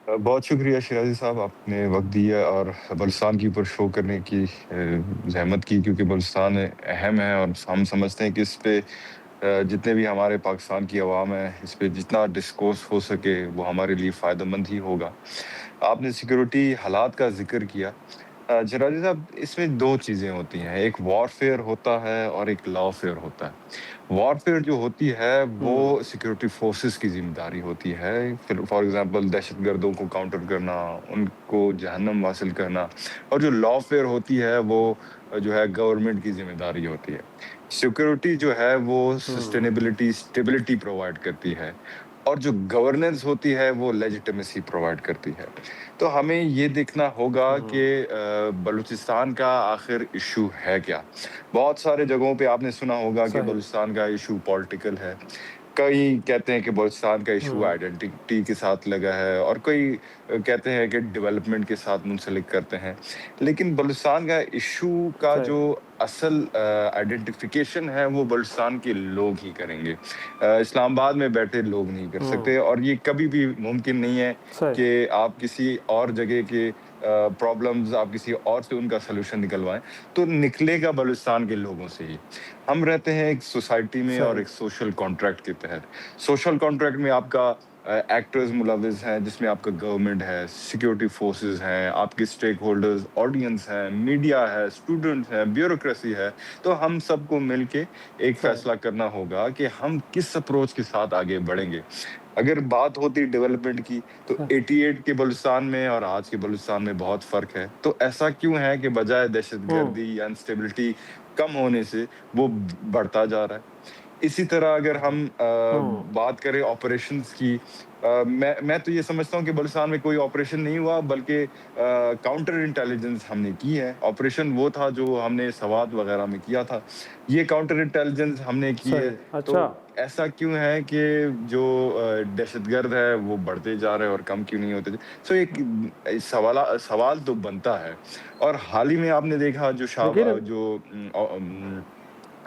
بہت شکریہ شیرازی صاحب، آپ نے وقت دیا اور بلوچستان کے اوپر شو کرنے کی زحمت کی، کیونکہ بلوچستان اہم ہے اور ہم سمجھتے ہیں کہ اس پہ جتنے بھی ہمارے پاکستان کی عوام ہے، اس پہ جتنا ڈسکورس ہو سکے وہ ہمارے لیے فائدہ مند ہی ہوگا۔ آپ نے سیکورٹی حالات کا ذکر کیا۔ شیرازی صاحب، اس میں دو چیزیں ہوتی ہیں، ایک وار فیئر ہوتا ہے اور ایک لا فیئر ہوتا ہے۔ وار فیئر جو ہوتی ہے وہ ہوں سیکورٹی فورسز کی ذمہ داری ہوتی ہے، پھر فار ایگزامپل دہشت گردوں کو کاؤنٹر کرنا، ان کو جہنم حاصل کرنا، اور جو لا فیئر ہوتی ہے وہ جو ہے گورنمنٹ کی ذمہ داری ہوتی ہے۔ سیکورٹی جو ہے وہ ہوں سسٹینیبلٹی اسٹیبلٹی پرووائڈ کرتی ہے، اور جو گورننس ہوتی ہے وہ لیجیٹمیسی پرووائڈ کرتی ہے۔ تو ہمیں یہ دیکھنا ہوگا ہوں کہ بلوچستان کا آخر ایشو ہے کیا۔ بہت سارے جگہوں پہ آپ نے سنا ہوگا کہ صحیح بلوچستان کا ایشو پولیٹیکل ہے، کئی کہتے ہیں کہ بلوچستان کا ایشو ہوں آئیڈینٹی کے ساتھ لگا ہے، اور کوئی کہتے ہیں کہ ڈیولپمنٹ کے ساتھ منسلک کرتے ہیں۔ لیکن بلوچستان کا ایشو کا صحیح جو اصل آئیڈینٹیفیکیشن ہے وہ بلوچستان کے لوگ ہی کریں گے، اسلام آباد میں بیٹھے لوگ نہیں کر ہوں سکتے، اور یہ کبھی بھی ممکن نہیں ہے صحیح کہ آپ کسی اور جگہ کے پرابلمز آپ کسی اور سے ان کا سلوشن نکلوائیں۔ تو نکلے گا بلوچستان کے لوگوں سے ہی۔ ہم رہتے ہیں ایک سوسائٹی میں اور صحیح ایک سوشل کانٹریکٹ کے تحت۔ سوشل کانٹریکٹ میں آپ کا ایکٹرز ملوث ہیں، جس میں آپ کا گورنمنٹ ہے، سیکورٹی فورسز ہیں، آپ کے اسٹیک ہولڈرز آڈینس ہیں، میڈیا ہے، اسٹوڈنٹس ہیں، بیوروکریسی ہے۔ تو ہم سب کو مل کے ایک صحیح فیصلہ کرنا ہوگا کہ ہم کس اپروچ کے ساتھ آگے بڑھیں گے۔ اگر بات ہوتی ڈیولپمنٹ کی تو صحیح 88 کے بلوچستان میں اور آج کے بلوچستان میں بہت فرق ہے۔ تو ایسا کیوں ہے کہ بجائے دہشت ہوں گردی یا انسٹیبلٹی کم ہونے سے وہ بڑھتا جا رہا ہے؟ اسی طرح اگر ہم ہوں بات کریں آپریشنز کی، میں تو یہ سمجھتا ہوں کہ بلوچستان میں کوئی آپریشن نہیں ہوا، بلکہ کاؤنٹر انٹیلیجنس ہم نے کی ہے۔ آپریشن وہ تھا جو ہم نے سوات وغیرہ میں کیا تھا، یہ کاؤنٹر انٹیلیجنس ہم نے کی ہے۔ صحیح تو اچھا ایسا کیوں ہے کہ جو دہشت گرد ہے وہ بڑھتے جا رہے ہیں اور کم کیوں نہیں ہوتے؟ سو ایک سوال تو بنتا ہے۔ اور حال ہی میں آپ نے دیکھا جو لیکن جو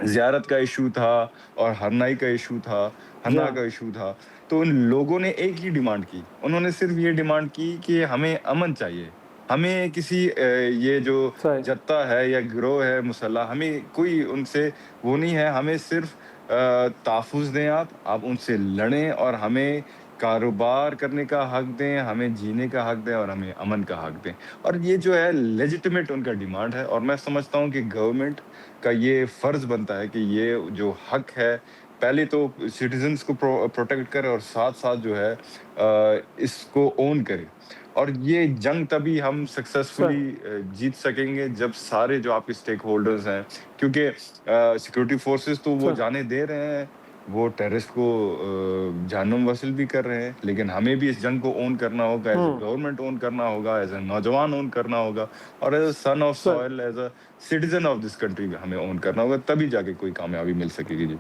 زیارت کا ایشو تھا اور ہرنائی کا ایشو تھا، جی ہرنا ہاں کا ایشو تھا، تو ان لوگوں نے ایک ہی ڈیمانڈ کی، انہوں نے صرف یہ ڈیمانڈ کی کہ ہمیں امن چاہیے، ہمیں کسی یہ جو صحیح جتہ ہے یا گروہ ہے مسلح، ہمیں کوئی ان سے وہ نہیں ہے، ہمیں صرف تحفظ دیں، آپ ان سے لڑیں اور ہمیں کاروبار کرنے کا حق دیں، ہمیں جینے کا حق دیں اور ہمیں امن کا حق دیں۔ اور یہ جو ہے لیجیٹمیٹ ان کا ڈیمانڈ ہے، اور میں سمجھتا ہوں کہ گورنمنٹ کا یہ فرض بنتا ہے کہ یہ جو حق ہے پہلے تو سٹیزنز کو پروٹیکٹ کرے، اور ساتھ ساتھ جو ہے اس کو اون کرے۔ اور یہ جنگ تبھی ہم سکسیسفلی صحیح جیت سکیں گے جب سارے جو آپ کے اسٹیک ہولڈرز ہیں، کیونکہ سیکورٹی فورسز تو وہ صحیح جانے دے رہے ہیں، وہ ٹیررسٹ کو جہنم وصل بھی کر رہے ہیں، لیکن ہمیں بھی اس جنگ کو اون کرنا ہوگا، ایز اے ہوں گورنمنٹ اون کرنا ہوگا، ایز اے نوجوان اون کرنا ہوگا، اور ایز اے سن آف صحیح soil, as a citizen of this country ہمیں اون کرنا ہوگا، تبھی جا کے کوئی کامیابی مل سکے گی۔ جی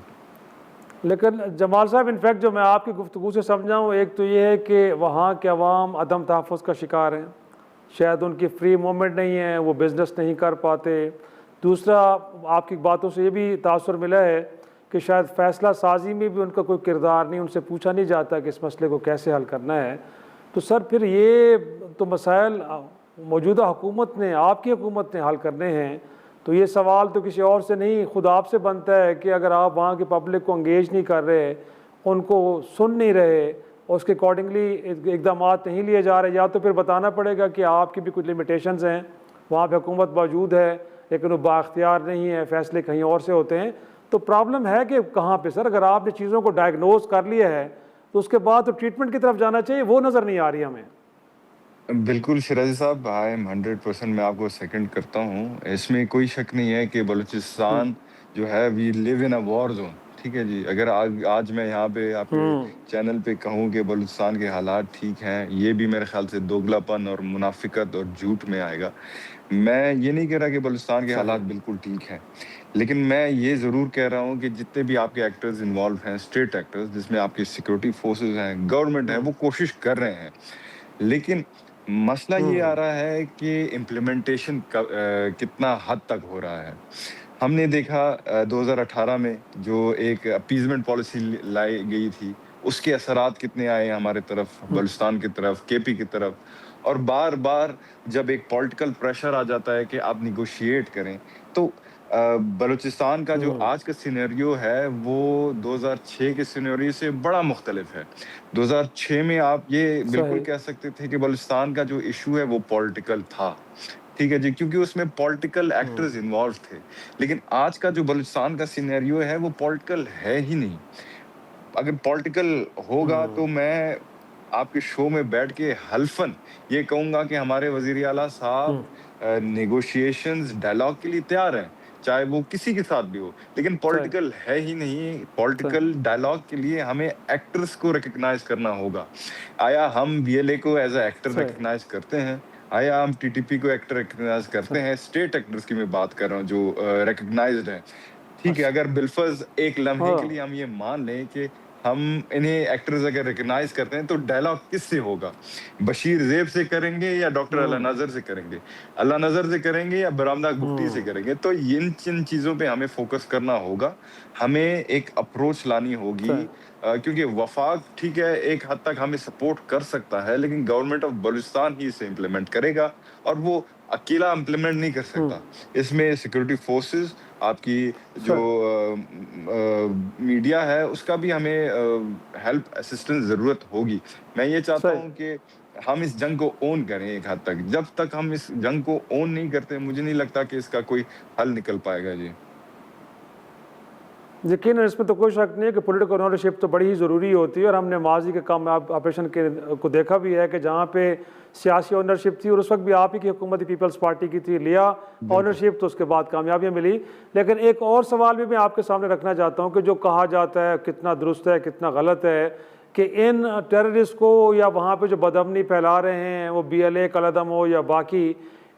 لیکن جمال صاحب انفیکٹ جو میں آپ کی گفتگو سے سمجھا ہوں، ایک تو یہ ہے کہ وہاں کے عوام عدم تحفظ کا شکار ہیں، شاید ان کی فری موومنٹ نہیں ہے، وہ بزنس نہیں کر پاتے۔ دوسرا، آپ کی باتوں سے یہ بھی تاثر ملا ہے کہ شاید فیصلہ سازی میں بھی ان کا کوئی کردار نہیں، ان سے پوچھا نہیں جاتا کہ اس مسئلے کو کیسے حل کرنا ہے۔ تو سر پھر یہ تو مسائل موجودہ حکومت نے، آپ کی حکومت نے حل کرنے ہیں، تو یہ سوال تو کسی اور سے نہیں، خود آپ سے بنتا ہے کہ اگر آپ وہاں کی پبلک کو انگیج نہیں کر رہے، ان کو سن نہیں رہے، اور اس کے اکارڈنگلی اقدامات نہیں لیے جا رہے، یا تو پھر بتانا پڑے گا کہ آپ کی بھی کچھ لمیٹیشنز ہیں، وہاں پہ حکومت موجود ہے لیکن وہ بااختیار نہیں ہے، فیصلے کہیں اور سے ہوتے ہیں۔ تو پرابلم ہے کہ کہاں پہ سر؟ اگر آپ نے چیزوں کو ڈائگنوز کر لیا ہے تو اس کے بعد تو ٹریٹمنٹ کی طرف جانا چاہیے، وہ نظر نہیں آ رہی ہمیں۔ بالکل شیرازی صاحب، آئی ایم 100% میں آپ کو سیکنڈ کرتا ہوں، اس میں کوئی شک نہیں ہے کہ بلوچستان جو ہے وی لیو ان اے وار زون۔ ٹھیک ہے جی، اگر آج میں یہاں پہ آپ کے چینل پہ کہوں کہ بلوچستان کے حالات ٹھیک ہیں، یہ بھی میرے خیال سے دوگلا پن اور منافقت اور جھوٹ میں آئے گا۔ میں یہ نہیں کہہ رہا کہ بلوچستان کے حالات صحیح بالکل ٹھیک ہیں، لیکن میں یہ ضرور کہہ رہا ہوں کہ جتنے بھی آپ کے ایکٹرز انوالو ہیں، اسٹیٹ ایکٹرز جس میں آپ کی سیکورٹی فورسز ہیں، گورنمنٹ ہے، وہ کوشش کر رہے ہیں، لیکن مسئلہ یہ آ رہا ہے کہ امپلیمنٹیشن کتنا حد تک ہو رہا ہے۔ ہم نے دیکھا 2018 میں جو ایک اپیزمنٹ پالیسی لائی گئی تھی، اس کے اثرات کتنے آئے ہیں ہمارے طرف، بلوچستان کی طرف، کے پی کی طرف. اور بار بار جب ایک پولیٹیکل پریشر آ جاتا ہے کہ آپ نیگوشیٹ کریں، تو بلوچستان کا جو آج کا سینیریو ہے وہ 2006 کے سینیریو سے بڑا مختلف ہے. 2006 میں آپ یہ بالکل صحیح کہہ سکتے تھے کہ بلوچستان کا جو ایشو ہے وہ پولیٹیکل تھا. ٹھیک ہے جی، کیونکہ اس میں پولیٹیکل ایکٹرز انوالو تھے. لیکن آج کا جو بلوچستان کا سینیریو ہے وہ پولیٹیکل ہے ہی نہیں. اگر پولیٹیکل ہوگا تو میں آپ کے شو میں بیٹھ کے حلفاً یہ کہوں گا کہ ہمارے وزیر اعلیٰ صاحب نیگوشیشنز ڈائلاگ کے لیے تیار ہیں، چاہے وہ کسی کے ساتھ بھی ہو، لیکن صحیح پولیٹیکل ہے ہی نہیں. صحیح پولیٹیکل ڈائلاگ کے لیے ہمیں ایکٹرز کو ریکگنائز کرنا ہوگا. آیا ہم بی ایل اے کو ایز اے ایکٹر صحیح ریکگنائز کرتے ہیں؟ آیا ہم ٹی ٹی پی کو ایکٹر ریکگنائز کرتے ہیں؟ اسٹیٹ ایکٹرز کی میں بات کر رہا ہوں جو ریکگنائزڈ ہیں. ٹھیک ہے، صحیح اگر بالفرض ایک لمحے ہاں کے لیے ہم یہ مان لیں کہ ہم انہیں ایکٹرز اگر ریکگنائز کرتے ہیں تو ڈائلاگ کس سے ہوگا؟ بشیر زیب سے کریں گے یا ڈاکٹر اللہ نظر سے کریں گے؟ اللہ نظر سے کریں گے یا برآمدہ گپتی سے کریں گے؟ تو ان چیزوں پہ ہمیں فوکس کرنا ہوگا. ہمیں ایک اپروچ لانی ہوگی، صحیح کیونکہ وفاق ٹھیک ہے ایک حد تک ہمیں سپورٹ کر سکتا ہے، لیکن گورنمنٹ آف بلوچستان ہی اسے امپلیمنٹ کرے گا، اور وہ اکیلا امپلیمنٹ نہیں کر سکتا. اس میں سیکورٹی فورسز، آپ کی جو صحیح میڈیا ہے اس کا بھی ہمیں ہیلپ اسسٹنس ضرورت ہوگی. میں یہ چاہتا صحیح ہوں کہ ہم اس جنگ کو اون کریں. ایک حد تک جب تک ہم اس جنگ کو اون نہیں کرتے مجھے نہیں لگتا کہ اس کا کوئی حل نکل پائے گا. جی یقیناً اس میں تو کوئی شک نہیں ہے کہ پولیٹیکل اونرشپ تو بڑی ہی ضروری ہوتی ہے، اور ہم نے ماضی کے کام آپریشن کے کو دیکھا بھی ہے کہ جہاں پہ سیاسی اونرشپ تھی، اور اس وقت بھی آپ ہی کی حکومت پیپلز پارٹی کی تھی، لیا بالکل. اونرشپ تو اس کے بعد کامیابیاں ملی. لیکن ایک اور سوال بھی میں آپ کے سامنے رکھنا چاہتا ہوں کہ جو کہا جاتا ہے کتنا درست ہے کتنا غلط ہے کہ ان ٹیررسٹ کو یا وہاں پہ جو بدامنی پھیلا رہے ہیں وہ بی ایل اے قلعدم ہو یا باقی،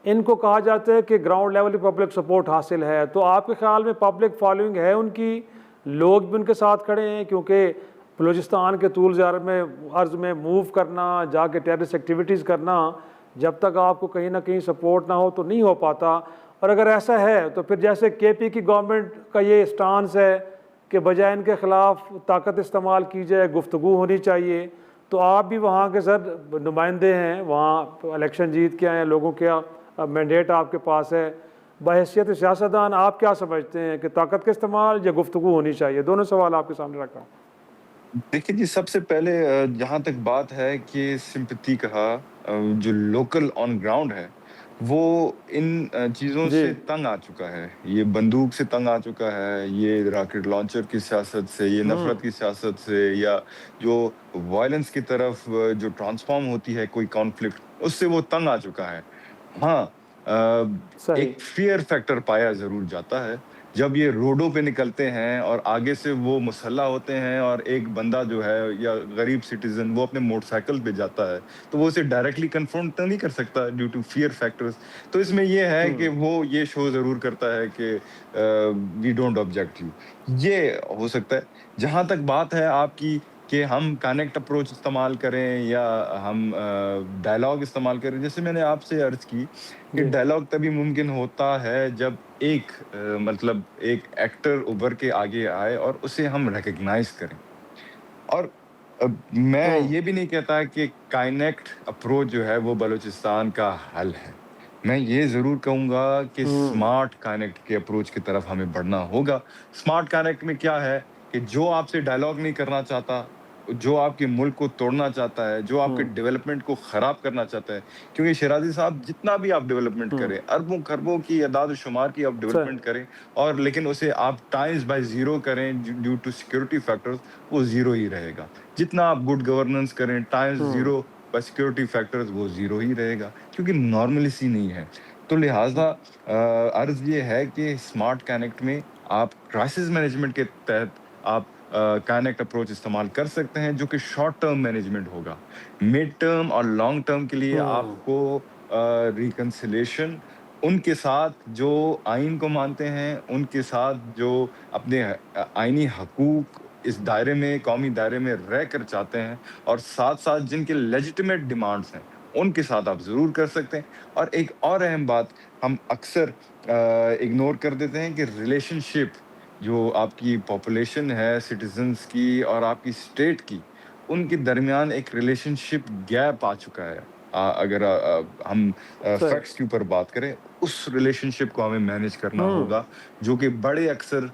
ان کو کہا جاتا ہے کہ گراؤنڈ لیول پہ پبلک سپورٹ حاصل ہے. تو آپ کے خیال میں پبلک فالوئنگ ہے ان کی؟ لوگ بھی ان کے ساتھ کھڑے ہیں؟ کیونکہ بلوچستان کے طول عرض میں موو کرنا، جا کے ٹیررسٹ ایکٹیویٹیز کرنا، جب تک آپ کو کہیں نہ کہیں سپورٹ نہ ہو تو نہیں ہو پاتا. اور اگر ایسا ہے تو پھر جیسے کے پی کی گورنمنٹ کا یہ اسٹانس ہے کہ بجائے ان کے خلاف طاقت استعمال کی جائے، گفتگو ہونی چاہیے، تو آپ بھی وہاں کے سر نمائندے ہیں، وہاں الیکشن جیت کے آئے ہیں، لوگوں کا مینڈیٹ آپ کے پاس ہے، بحیثیت سیاستدان آپ کیا سمجھتے ہیں کہ طاقت کا استعمال یا گفتگو ہونی چاہیے؟ دونوں سوال آپ کے سامنے رکھا ہوں. دیکھیے جی، سب سے پہلے جہاں تک بات ہے کہ سمپتی کہا، جو لوکل آن گراؤنڈ ہے وہ ان چیزوں جی سے تنگ آ چکا ہے. یہ بندوق سے تنگ آ چکا ہے، یہ راکٹ لانچر کی سیاست سے، یہ نفرت کی سیاست سے، یا جو وائلنس کی طرف جو ٹرانسفارم ہوتی ہے کوئی کانفلکٹ، اس سے وہ تنگ آ چکا ہے. ہاں، صحیح ایک فیئر فیکٹر پایا ضرور جاتا ہے جب یہ روڈوں پہ نکلتے ہیں اور آگے سے وہ مسلح ہوتے ہیں، اور ایک بندہ جو ہے یا غریب سٹیزن وہ اپنے موٹر سائیکل پہ جاتا ہے تو وہ اسے ڈائریکٹلی کنفرنٹ تو نہیں کر سکتا ڈیو ٹو فیئر فیکٹرز. تو اس میں یہ ہے کہ وہ یہ شو ضرور کرتا ہے کہ وی ڈونٹ آبجیکٹ یو. یہ ہو سکتا ہے. جہاں تک بات ہے آپ کی کہ ہم کانیکٹ اپروچ استعمال کریں یا ہم ڈائلاگ استعمال کریں، جیسے میں نے آپ سے عرض کی کہ جی ڈائلاگ تبھی ممکن ہوتا ہے جب ایک مطلب ایک ایکٹر ابھر کے آگے آئے اور اسے ہم ریکگنائز کریں. اور میں یہ بھی نہیں کہتا کہ کائنیکٹ اپروچ جو ہے وہ بلوچستان کا حل ہے. میں یہ ضرور کہوں گا کہ اسمارٹ کائنیکٹ کے اپروچ کی طرف ہمیں بڑھنا ہوگا. اسمارٹ کائنیکٹ میں کیا ہے کہ جو آپ سے ڈائلاگ نہیں کرنا چاہتا، جو آپ کے ملک کو توڑنا چاہتا ہے، جو آپ کے ڈیولپمنٹ کو خراب کرنا چاہتا ہے، کیونکہ شیرازی صاحب جتنا بھی آپ ڈیولپمنٹ کریں، اربوں خربوں کی اعداد و شمار کی آپ صحیح ڈیولپمنٹ کریں، اور لیکن اسے آپ ٹائمز بائی زیرو کریں ڈیو ٹو سیکورٹی فیکٹرز، وہ زیرو ہی رہے گا. جتنا آپ گڈ گورننس کریں Times zero by security factors, وہ زیرو ہی رہے گا، کیونکہ نارملیسی نہیں ہے. تو لہٰذا عرض یہ ہے کہ اسمارٹ کائنیکٹ میں آپ کرائسس مینجمنٹ کے تحت آپ کائنیکٹ اپروچ استعمال کر سکتے ہیں، جو کہ شارٹ ٹرم مینجمنٹ ہوگا. مڈ ٹرم اور لانگ ٹرم کے لیے آپ کو ریکنسلیشن ان کے ساتھ جو آئین کو مانتے ہیں، ان کے ساتھ جو اپنے آئینی حقوق اس دائرے میں، قومی دائرے میں رہ کر چاہتے ہیں، اور ساتھ ساتھ جن کے لیجیٹمیٹ ڈیمانڈس ہیں ان کے ساتھ آپ ضرور کر سکتے ہیں. اور ایک اور اہم بات ہم اکثر اگنور کر دیتے ہیں کہ ریلیشن شپ جو آپ کی پاپولیشن ہے سٹیزنز کی اور آپ کی اسٹیٹ کی، ان کے درمیان ایک ریلیشن شپ گیپ آ چکا ہے. اگر ہم صحیح. فیکٹس کے اوپر بات کریں, اس ریلیشن شپ کو ہمیں مینیج کرنا ہوں. ہوگا, جو کہ بڑے اکثر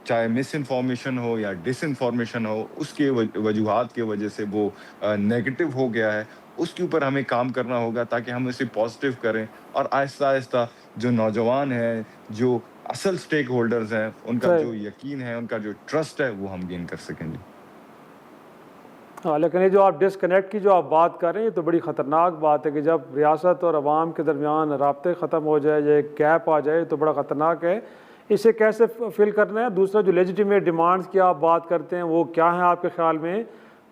چاہے مس انفارمیشن ہو یا ڈس انفارمیشن ہو, اس کے وجوہات کی وجہ سے وہ نیگیٹو ہو گیا ہے. اس کے اوپر ہمیں کام کرنا ہوگا تاکہ ہم اسے پازیٹیو کریں, اور آہستہ آہستہ جو نوجوان ہیں, جو اصل سٹیک ہولڈرز ہیں, ان کا صحیح. جو یقین ہے, ان کا جو ٹرسٹ ہے, وہ ہم گین کر سکیں گے. ہاں, لیکن یہ جو آپ ڈسکنیکٹ کی جو آپ بات کر رہے ہیں, یہ تو بڑی خطرناک بات ہے کہ جب ریاست اور عوام کے درمیان رابطے ختم ہو جائے یا ایک گیپ آ جائے تو بڑا خطرناک ہے. اسے کیسے فل کرنا ہے؟ دوسرا جو لیجیٹیمیٹ ڈیمانڈس کی آپ بات کرتے ہیں وہ کیا ہیں آپ کے خیال میں؟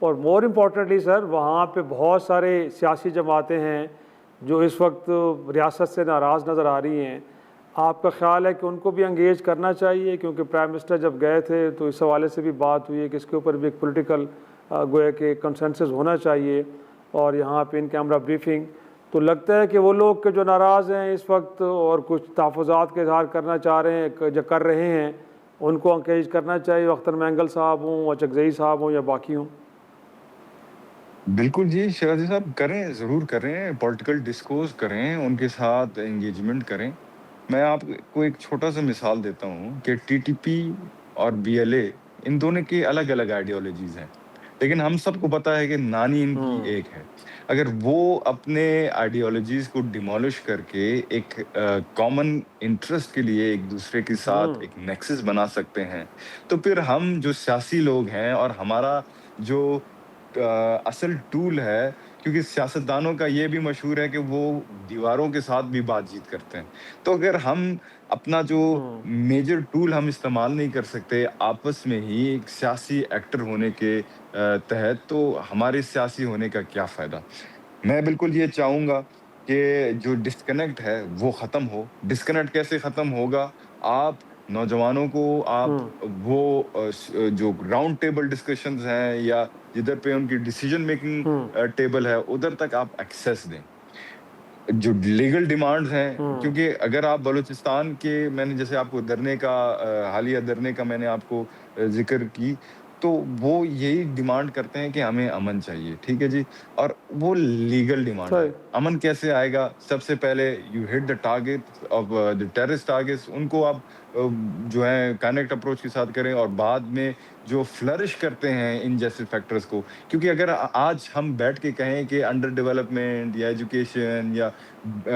اور مور امپورٹنٹلی سر, وہاں پہ بہت سارے سیاسی جماعتیں ہیں جو اس وقت ریاست سے ناراض نظر آ رہی ہیں. آپ کا خیال ہے کہ ان کو بھی انگیج کرنا چاہیے؟ کیونکہ پرائم منسٹر جب گئے تھے تو اس حوالے سے بھی بات ہوئی ہے کہ اس کے اوپر بھی ایک پولیٹیکل گویا کہ کنسنسس ہونا چاہیے, اور یہاں پہ ان کیمرہ بریفنگ. تو لگتا ہے کہ وہ لوگ کہ جو ناراض ہیں اس وقت اور کچھ تحفظات کا اظہار کرنا چاہ رہے ہیں, جو کر رہے ہیں, ان کو انکریج کرنا چاہیے, اختر مینگل صاحب ہوں, اچکزئی صاحب ہوں یا باقی ہوں. بالکل جی, شیرازی صاحب کریں, ضرور کریں, پولیٹیکل ڈسکورس کریں, ان کے ساتھ انگیجمنٹ کریں. میں آپ کو ایک چھوٹا سا مثال دیتا ہوں کہ ٹی ٹی پی اور بی ایل اے, ان دونوں کی الگ الگ آئیڈیالوجیز ہیں, لیکن ہم سب کو پتا ہے کہ نانی ان کی ایک ہے. اگر وہ اپنے آئیڈیالوجیز کو ڈیمولش کر کے ایک کامن انٹرسٹ کے لیے ایک دوسرے کے ساتھ ایک نیکسس بنا سکتے ہیں, تو پھر ہم جو سیاسی لوگ ہیں اور ہمارا جو اصل ٹول ہے, کیونکہ سیاستدانوں کا یہ بھی مشہور ہے کہ وہ دیواروں کے ساتھ بھی بات چیت کرتے ہیں, تو اگر ہم اپنا جو میجر ٹول ہم استعمال نہیں کر سکتے آپس میں ہی ایک سیاسی ایکٹر ہونے کے تحت, تو ہمارے سیاسی ہونے کا کیا فائدہ. میں بالکل یہ چاہوں گا کہ جو ڈسکنیکٹ ہے وہ ختم ہو. ڈسکنیکٹ کیسے ختم ہوگا؟ آپ نوجوانوں کو آپ وہ جو راؤنڈ ٹیبل ڈسکشنز ہیں یا جدھر پہ ان کی ڈیسیجن میکنگ ٹیبل ہے, ادھر تک آپ ایکسیس دیں. جو لیگل ڈیمانڈز ہیں, کیونکہ اگر آپ بلوچستان کے, میں نے جیسے آپ کو دھرنے کا حالیہ دھرنے کا میں نے آپ کو ذکر کی, تو وہ یہی ڈیمانڈ کرتے ہیں کہ ہمیں امن چاہیے. ٹھیک ہے جی, اور وہ لیگل ڈیمانڈ ہے. امن کیسے آئے گا؟ سب سے پہلے you hit the target of the terrorist targets, ان کو آپ جو ہے کائنیکٹ اپروچ کے ساتھ کریں, اور بعد میں جو فلرش کرتے ہیں ان جیسے فیکٹرز کو. کیونکہ اگر آج ہم بیٹھ کے کہیں کہ انڈر ڈیولپمنٹ یا ایجوکیشن یا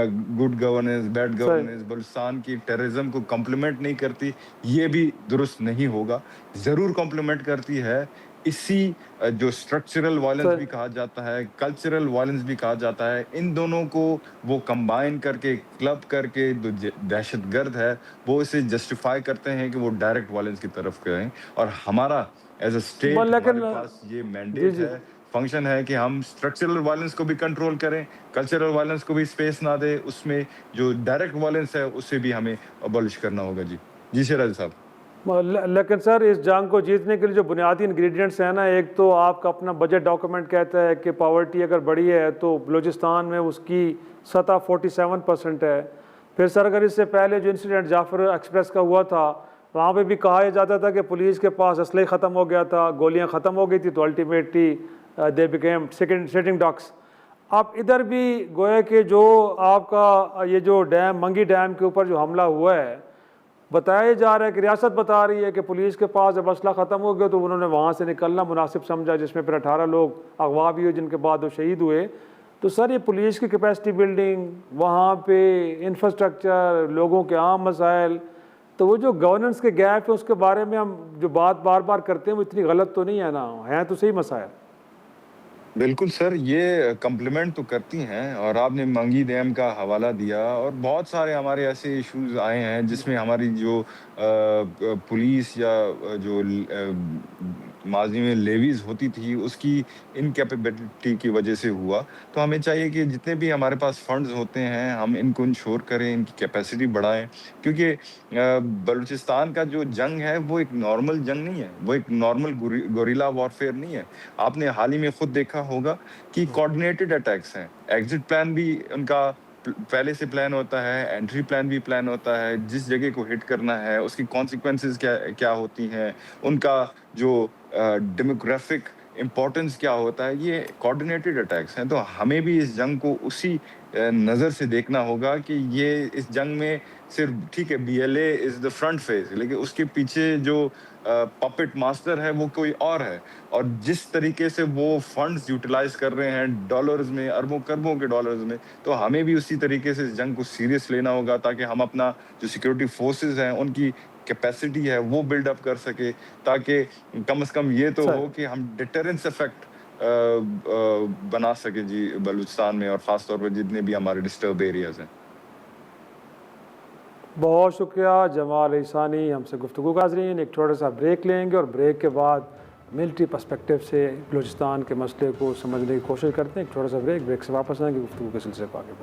good governance, bad governance Balochistan کی ٹیررزم کو کمپلیمنٹ نہیں کرتی, یہ بھی درست نہیں ہوگا. ضرور کمپلیمنٹ کرتی ہے. اسی جو اسٹرکچرل وائلنس بھی کہا جاتا ہے, کلچرل وائلنس بھی کہا جاتا ہے, ان دونوں کو وہ کمبائن کر کے, کلب کر کے, جو دہشت گرد ہے وہ اسے جسٹیفائی کرتے ہیں کہ وہ ڈائریکٹ وائلنس کی طرف کریں. اور ہمارا ایز اے اسٹیٹ, ہمارے پاس یہ مینڈیٹ ہے, فنکشن ہے کہ ہم اسٹرکچرل وائلنس کو بھی کنٹرول کریں, کلچرل وائلنس کو بھی اسپیس نہ دے, اس میں جو ڈائریکٹ وائلنس ہے اسے بھی ہمیں ابولش کرنا ہوگا. جی شیراز صاحب. لیکن سر, اس جنگ کو جیتنے کے لیے جو بنیادی انگریڈینٹس ہیں نا, ایک تو آپ کا اپنا بجٹ ڈاکومنٹ کہتا ہے کہ پاورٹی اگر بڑی ہے تو بلوچستان میں اس کی سطح 47% ہے. پھر سر اگر اس سے پہلے جو انسیڈنٹ جعفر ایکسپریس کا ہوا تھا, وہاں پہ بھی کہا جاتا تھا کہ پولیس کے پاس اسلحہ ختم ہو گیا تھا, گولیاں ختم ہو گئی تھی, تو ultimately they became sitting ducks. اب ادھر بھی گویا کہ جو آپ کا یہ جو ڈیم, منگی ڈیم کے اوپر جو حملہ ہوا ہے, بتایا جا رہا ہے کہ ریاست بتا رہی ہے کہ پولیس کے پاس جب اسلحہ ختم ہو گیا تو انہوں نے وہاں سے نکلنا مناسب سمجھا, جس میں پھر 18 لوگ اغوا بھی ہوئے, جن کے بعد وہ شہید ہوئے. تو سر یہ پولیس کی کیپیسٹی بلڈنگ, وہاں پہ انفراسٹرکچر, لوگوں کے عام مسائل, تو وہ جو گورننس کے گیپ ہے اس کے بارے میں ہم جو بات بار بار کرتے ہیں وہ اتنی غلط تو نہیں ہے نا, ہیں تو صحیح مسائل. بالکل سر, یہ کمپلیمنٹ تو کرتی ہیں, اور آپ نے منگی ڈیم کا حوالہ دیا, اور بہت سارے ہمارے ایسے ایشوز آئے ہیں جس میں ہماری جو پولیس یا جو ماضی میں لیویز ہوتی تھی اس کی انکیپیبلٹی کی وجہ سے ہوا. تو ہمیں چاہیے کہ جتنے بھی ہمارے پاس فنڈز ہوتے ہیں ہم ان کو انشور کریں, ان کی کیپیسٹی بڑھائیں, کیونکہ بلوچستان کا جو جنگ ہے وہ ایک نارمل جنگ نہیں ہے, وہ ایک نارمل گوریلا وارفیئر نہیں ہے. آپ نے حال ہی میں خود دیکھا ہوگا کہ کوآرڈینیٹڈ اٹیکس ہیں. ایگزٹ پلان بھی ان کا پہلے سے پلان ہوتا ہے, انٹری پلان بھی پلان ہوتا ہے, جس جگہ کو ہٹ کرنا ہے اس کی کانسیکوینسز کیا ہوتی ہیں, ان کا جو ڈیموگرافک امپورٹنس کیا ہوتا ہے، یہ کوآرڈینیٹڈ اٹیکس ہیں، تو ہمیں بھی اس جنگ کو اسی نظر سے دیکھنا ہوگا کہ یہ اس جنگ میں صرف ٹھیک ہے B L A is the front face, لیکن اس کے پیچھے جو پپٹ ماسٹر ہے وہ کوئی اور ہے، اور جس طریقے سے وہ فنڈز یوٹیلائز کر رہے ہیں ڈالرز میں، اربوں کربوں کے ڈالرز میں، تو ہمیں بھی اسی طریقے سے اس جنگ کو سیریس لینا ہوگا تاکہ ہم اپنا جو سیکورٹی فورسز ہیں ان کی کیپیسٹی ہے وہ بلڈ اپ کر سکے، تاکہ کم از کم یہ تو صحیح. ہو کہ ہم ڈیٹرنس افیکٹ بنا سکیں جی بلوچستان میں، اور خاص طور پر جتنے بھی ہمارے ڈسٹرب ایریاز ہیں. بہت شکریہ جمال احسانی ہم سے گفتگو کا ناظرین. ایک چھوٹا سا بریک لیں گے اور بریک کے بعد ملٹری پرسپیکٹیو سے بلوچستان کے مسئلے کو سمجھنے کی کوشش کرتے ہیں. ایک چھوٹا سا بریک سے واپس آئیں گے، گفتگو کے سلسلے کو آگے بڑھیں.